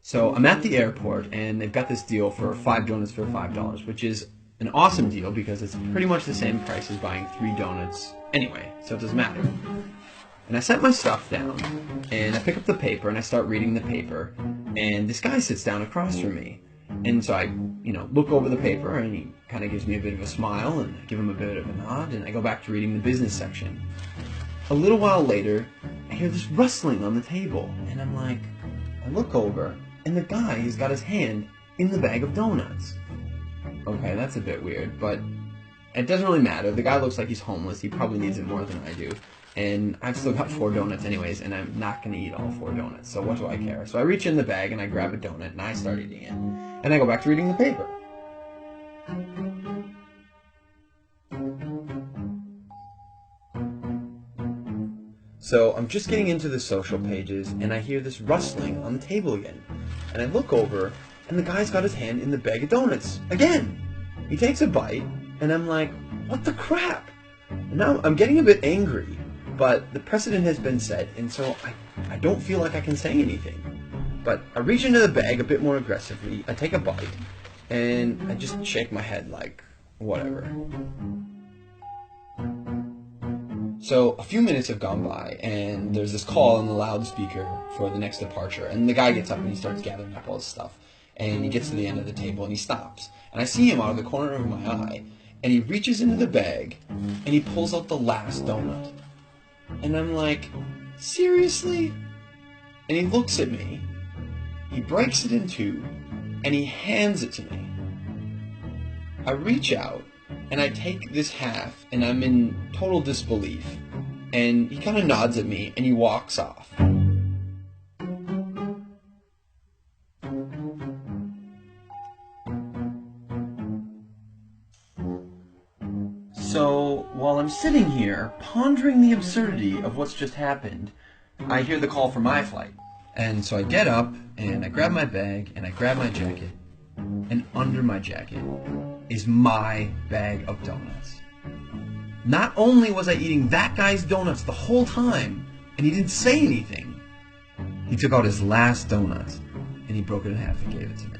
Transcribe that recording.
So I'm at the airport, and they've got this deal for 5 donuts for $5, which is an awesome deal because it's pretty much the same price as buying 3 donuts anyway, so it doesn't matter. And I set my stuff down, and I pick up the paper, and I start reading the paper, and this guy sits down across from me. And so I, look over the paper, and he kind of gives me a bit of a smile, and I give him a bit of a nod, and I go back to reading the business section. A little while later, I hear this rustling on the table, and I look over, and the guy has got his hand in the bag of donuts. Okay, that's a bit weird, but it doesn't really matter. The guy looks like he's homeless. He probably needs it more than I do. And I've still got 4 donuts anyways, and I'm not going to eat all 4 donuts, so what do I care? So I reach in the bag, and I grab a donut, and I start eating it. And I go back to reading the paper. So I'm just getting into the social pages, and I hear this rustling on the table again. And I look over, and the guy's got his hand in the bag of donuts again. He takes a bite, and I'm like, what the crap? And now I'm getting a bit angry, but the precedent has been set, and so I don't feel like I can say anything. But I reach into the bag a bit more aggressively, I take a bite, and I just shake my head like, whatever. So a few minutes have gone by, and there's this call on the loudspeaker for the next departure, and the guy gets up and he starts gathering up all his stuff, and he gets to the end of the table and he stops, and I see him out of the corner of my eye, and he reaches into the bag and he pulls out the last donut, and I'm like, seriously? And he looks at me, he breaks it in two, and he hands it to me. I reach out, and I take this half, and I'm in total disbelief. And he kind of nods at me, and he walks off. So, while I'm sitting here, pondering the absurdity of what's just happened, I hear the call for my flight. And so I get up, and I grab my bag, and I grab my jacket, and under my jacket is my bag of donuts. Not only was I eating that guy's donuts the whole time, and he didn't say anything, he took out his last donut, and he broke it in half and gave it to me.